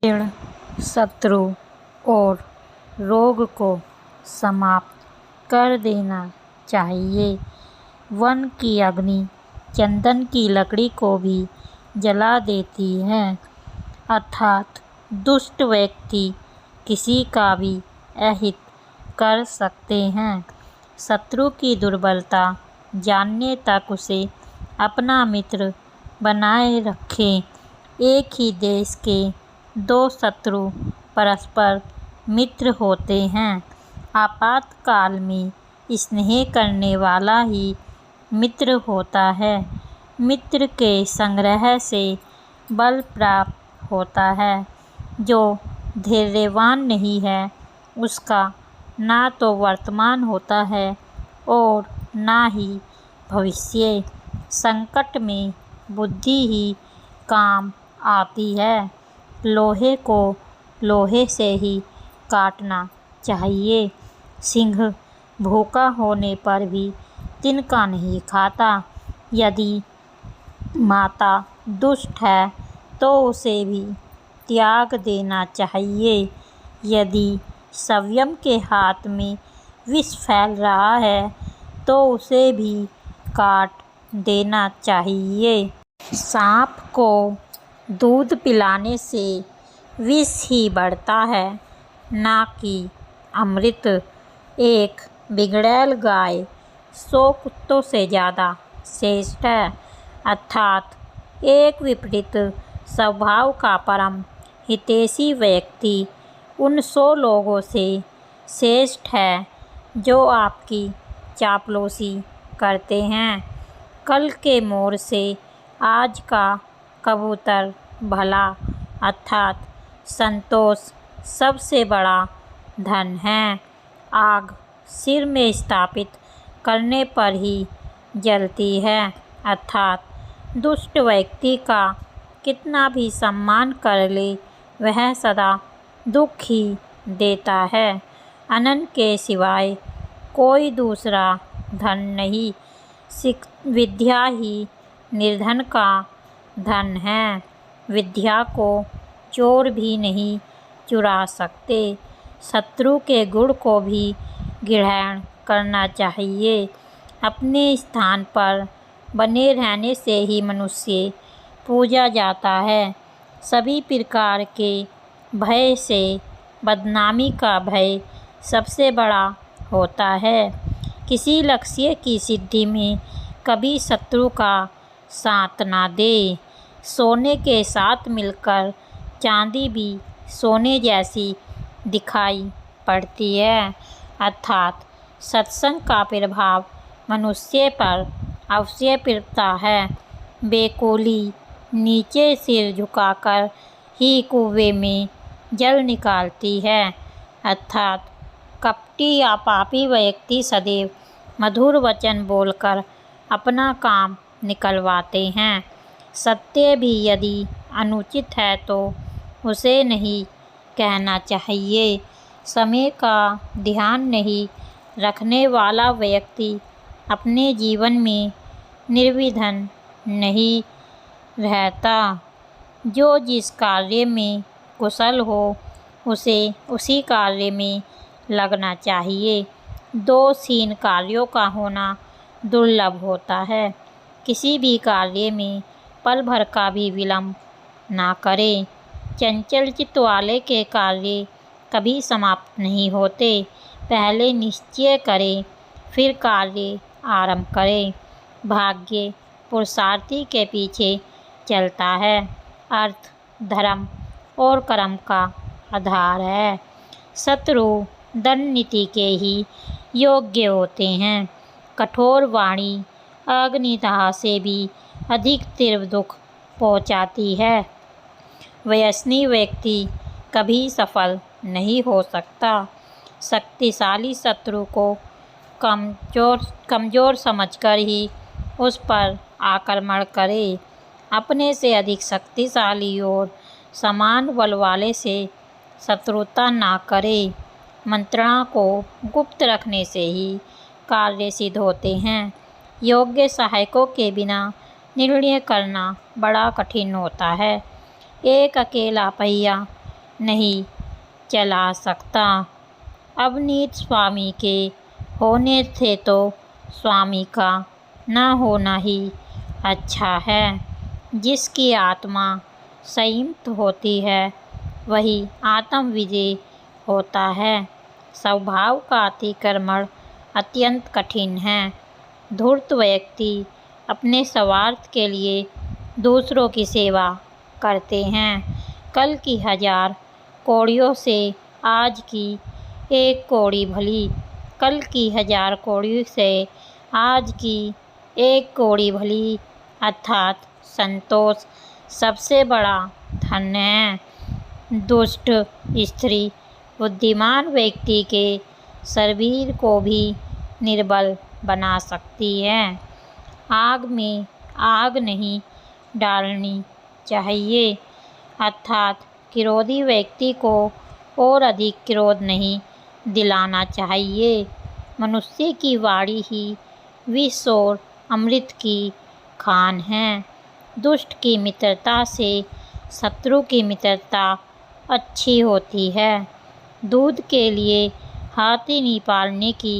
ऋण, शत्रु और रोग को समाप्त कर देना चाहिए। वन की अग्नि चंदन की लकड़ी को भी जला देती है, अर्थात दुष्ट व्यक्ति किसी का भी अहित कर सकते हैं। शत्रु की दुर्बलता जानने तक उसे अपना मित्र बनाए रखें। एक ही देश के दो शत्रु परस्पर मित्र होते हैं। आपातकाल में स्नेह करने वाला ही मित्र होता है। मित्र के संग्रह से बल प्राप्त होता है। जो धैर्यवान नहीं है उसका ना तो वर्तमान होता है और ना ही भविष्य। संकट में बुद्धि ही काम आती है। लोहे को लोहे से ही काटना चाहिए। सिंह भूखा होने पर भी तिनका नहीं खाता। यदि माता दुष्ट है तो उसे भी त्याग देना चाहिए। यदि संयम के हाथ में विष फैल रहा है तो उसे भी काट देना चाहिए। सांप को दूध पिलाने से विष ही बढ़ता है, ना कि अमृत। एक बिगड़ैल गाय 100 कुत्तों से ज़्यादा श्रेष्ठ है, अर्थात एक विपरीत स्वभाव का परम हितैषी व्यक्ति उन 100 लोगों से श्रेष्ठ है जो आपकी चापलूसी करते हैं। कल के मोर से आज का कबूतर भला, अर्थात संतोष सबसे बड़ा धन है। आग सिर में स्थापित करने पर ही जलती है, अर्थात दुष्ट व्यक्ति का कितना भी सम्मान कर ले वह सदा दुख ही देता है। अन्न के सिवाय कोई दूसरा धन नहीं। विद्या ही निर्धन का धन है। विद्या को चोर भी नहीं चुरा सकते। शत्रु के गुण को भी ग्रहण करना चाहिए। अपने स्थान पर बने रहने से ही मनुष्य पूजा जाता है। सभी प्रकार के भय से बदनामी का भय सबसे बड़ा होता है। किसी लक्ष्य की सिद्धि में कभी शत्रु का साथ ना दे। सोने के साथ मिलकर चांदी भी सोने जैसी दिखाई पड़ती है, अर्थात सत्संग का प्रभाव मनुष्य पर अवश्य पड़ता है। बेकुली नीचे सिर झुकाकर ही कुएं में जल निकालती है, अर्थात कपटी या पापी व्यक्ति सदैव मधुर वचन बोलकर अपना काम निकलवाते हैं। सत्य भी यदि अनुचित है तो उसे नहीं कहना चाहिए। समय का ध्यान नहीं रखने वाला व्यक्ति अपने जीवन में निर्विघ्न नहीं रहता। जो जिस कार्य में कुशल हो उसे उसी कार्य में लगना चाहिए। दोषहीन कार्यों का होना दुर्लभ होता है। किसी भी कार्य में पल भर का भी विलंब ना करें। चंचल चित्त वाले के कार्य कभी समाप्त नहीं होते। पहले निश्चय करें फिर कार्य आरंभ करें। भाग्य पुरुषार्थी के पीछे चलता है। अर्थ धर्म और कर्म का आधार है। शत्रु दंड नीति के ही योग्य होते हैं। कठोर वाणी अग्निदाह से भी अधिक तीव्र दुख पहुंचाती है। व्यसनी व्यक्ति कभी सफल नहीं हो सकता। शक्तिशाली शत्रु को कमजोर समझकर ही उस पर आक्रमण करे। अपने से अधिक शक्तिशाली और समान बल वाले से शत्रुता ना करे। मंत्रणा को गुप्त रखने से ही कार्य सिद्ध होते हैं। योग्य सहायकों के बिना निर्णय करना बड़ा कठिन होता है। एक अकेला पहिया नहीं चला सकता। अवनीत स्वामी के होने से तो स्वामी का न होना ही अच्छा है। जिसकी आत्मा संयमित होती है वही आत्म विजय होता है। स्वभाव का अतिक्रमण अत्यंत कठिन है। धूर्त व्यक्ति अपने स्वार्थ के लिए दूसरों की सेवा करते हैं। कल की 1000 कौड़ियों से आज की 1 कौड़ी भली। कल की 1000 कौड़ी से आज की 1 कौड़ी भली, अर्थात संतोष सबसे बड़ा धन है। दुष्ट स्त्री बुद्धिमान व्यक्ति के शरीर को भी निर्बल बना सकती है। आग में आग नहीं डालनी चाहिए, अर्थात क्रोधी व्यक्ति को और अधिक क्रोध नहीं दिलाना चाहिए। मनुष्य की वाणी ही विष और अमृत की खान है। दुष्ट की मित्रता से शत्रु की मित्रता अच्छी होती है। दूध के लिए हाथी पालने की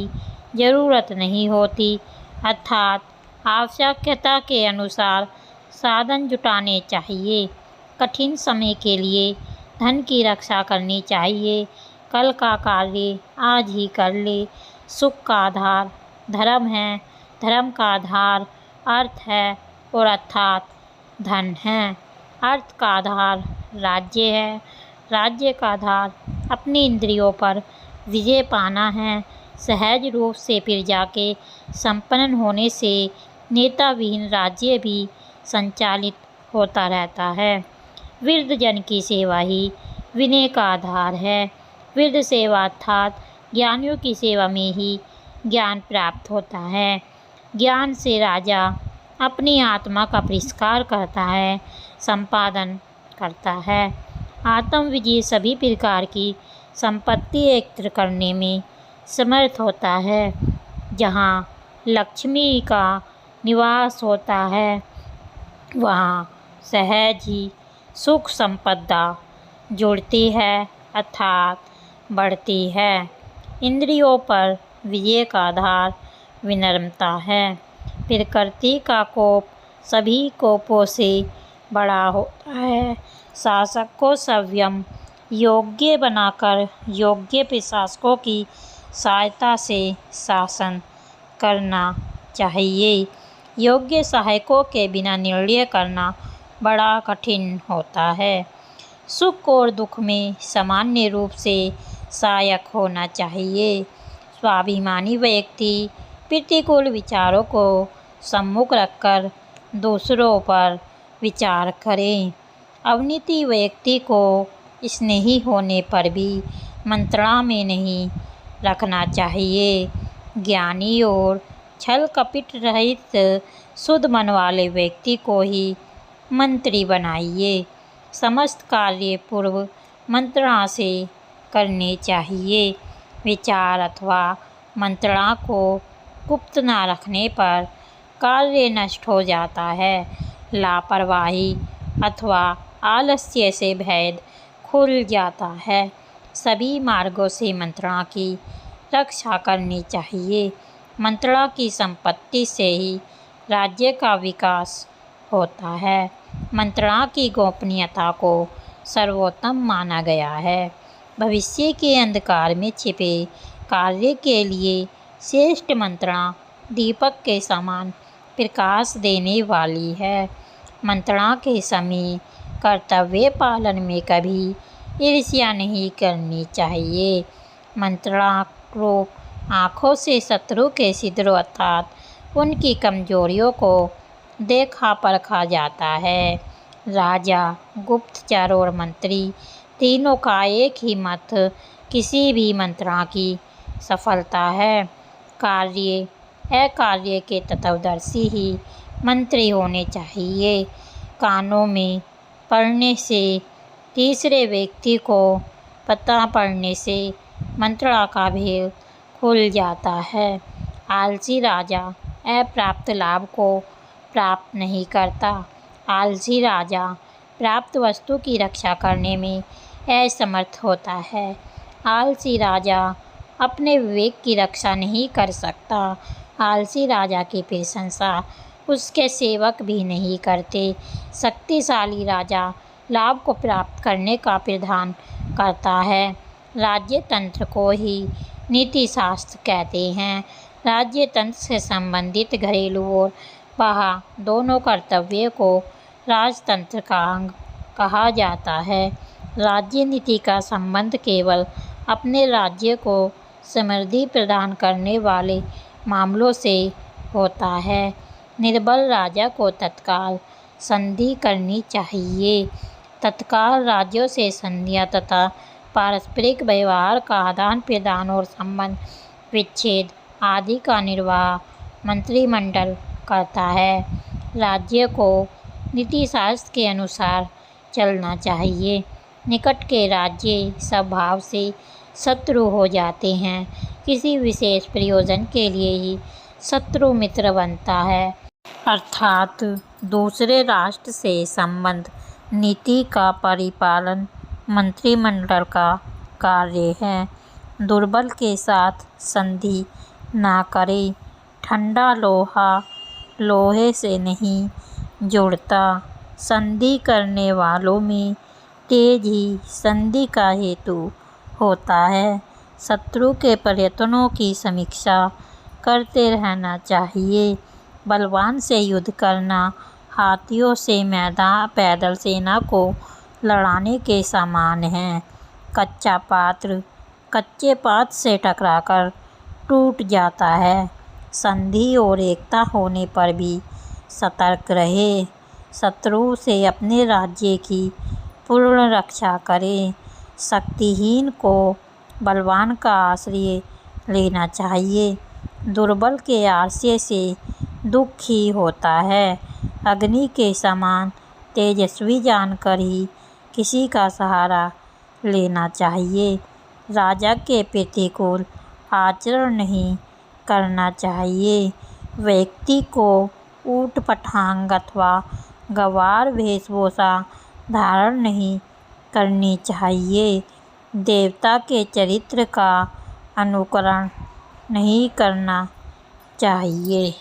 ज़रूरत नहीं होती, अर्थात आवश्यकता के अनुसार साधन जुटाने चाहिए। कठिन समय के लिए धन की रक्षा करनी चाहिए। कल का कार्य आज ही कर ले। सुख का आधार धर्म है, धर्म का आधार अर्थ है और अर्थात धन है। अर्थ का आधार राज्य है, राज्य का आधार अपनी इंद्रियों पर विजय पाना है। सहज रूप से प्रजा के संपन्न होने से नेता विहीन राज्य भी संचालित होता रहता है। वृद्ध जन की सेवा ही विनय का आधार है। वृद्ध सेवा अर्थात ज्ञानियों की सेवा में ही ज्ञान प्राप्त होता है। ज्ञान से राजा अपनी आत्मा का परिष्कार करता है, संपादन करता है। आत्म विजय सभी प्रकार की संपत्ति एकत्र करने में समर्थ होता है। जहाँ लक्ष्मी का निवास होता है वहाँ सहज ही सुख संपदा जुड़ती है, अर्थात बढ़ती है। इंद्रियों पर विजय का आधार विनम्रता है। प्रकृति का कोप सभी कोपों से बड़ा होता है। शासक को संयम योग्य बनाकर योग्य प्रशासकों की सहायता से शासन करना चाहिए। योग्य सहायकों के बिना निर्णय करना बड़ा कठिन होता है। सुख और दुख में सामान्य रूप से सहायक होना चाहिए। स्वाभिमानी व्यक्ति प्रतिकूल विचारों को सम्मुख रखकर दूसरों पर विचार करें। अवनीति व्यक्ति को स्नेही होने पर भी मंत्रणा में नहीं रखना चाहिए। ज्ञानी और छल कपट रहित शुद्ध मन वाले व्यक्ति को ही मंत्री बनाइए। समस्त कार्य पूर्व मंत्रणा से करने चाहिए। विचार अथवा मंत्रणा को गुप्त न रखने पर कार्य नष्ट हो जाता है। लापरवाही अथवा आलस्य से भेद खुल जाता है। सभी मार्गों से मंत्रणा की रक्षा करनी चाहिए। मंत्रणा की संपत्ति से ही राज्य का विकास होता है। मंत्रणा की गोपनीयता को सर्वोत्तम माना गया है। भविष्य के अंधकार में छिपे कार्य के लिए श्रेष्ठ मंत्रणा दीपक के समान प्रकाश देने वाली है। मंत्रणा के समय कर्तव्य पालन में कभी ईर्ष्या नहीं करनी चाहिए। मंत्रणा को आँखों से शत्रु के छिद्रों अर्थात उनकी कमजोरियों को देखा परखा जाता है। राजा, गुप्तचर और मंत्री तीनों का एक ही मत किसी भी मंत्रणा की सफलता है। कार्य अकार्य के तत्वदर्शी ही मंत्री होने चाहिए। कानों में पड़ने से तीसरे व्यक्ति को पता पड़ने से मंत्रणा का भेद खुल जाता है। आलसी राजा अप्राप्त लाभ को प्राप्त नहीं करता। आलसी राजा प्राप्त वस्तु की रक्षा करने में असमर्थ होता है। आलसी राजा अपने विवेक की रक्षा नहीं कर सकता। आलसी राजा की प्रशंसा उसके सेवक भी नहीं करते। शक्तिशाली राजा लाभ को प्राप्त करने का प्रदान करता है। राज्य तंत्र को ही नीति शास्त्र कहते हैं। राज्य तंत्र से संबंधित घरेलू और बाह्य दोनों कर्तव्यों को राजतंत्र का अंग कहा जाता है। राज्य नीति का संबंध केवल अपने राज्य को समृद्धि प्रदान करने वाले मामलों से होता है। निर्बल राजा को तत्काल संधि करनी चाहिए। तत्काल राज्यों से संधियां तथा पारस्परिक व्यवहार का आदान प्रदान और संबंध विच्छेद आदि का निर्वाह मंत्रिमंडल करता है। राज्य को नीतिशास्त्र के अनुसार चलना चाहिए। निकट के राज्य स्वभाव से शत्रु हो जाते हैं। किसी विशेष प्रयोजन के लिए ही शत्रु मित्र बनता है। अर्थात दूसरे राष्ट्र से संबंध नीति का परिपालन मंत्रिमंडल का कार्य है। दुर्बल के साथ संधि ना करें। ठंडा लोहा लोहे से नहीं जुड़ता। संधि करने वालों में तेज ही संधि का हेतु होता है। शत्रु के प्रयत्नों की समीक्षा करते रहना चाहिए। बलवान से युद्ध करना हाथियों से पैदल सेना को लड़ाने के समान है। कच्चा पात्र कच्चे पात्र से टकराकर टूट जाता है। संधि और एकता होने पर भी सतर्क रहे। शत्रु से अपने राज्य की पूर्ण रक्षा करें। शक्तिहीन को बलवान का आश्रय लेना चाहिए। दुर्बल के आश्रय से दुख ही होता है। अग्नि के समान तेजस्वी जानकर ही किसी का सहारा लेना चाहिए। राजा के प्रतिकूल आचरण नहीं करना चाहिए। व्यक्ति को ऊट पटांग अथवा गंवार वेशभूषा धारण नहीं करनी चाहिए। देवता के चरित्र का अनुकरण नहीं करना चाहिए।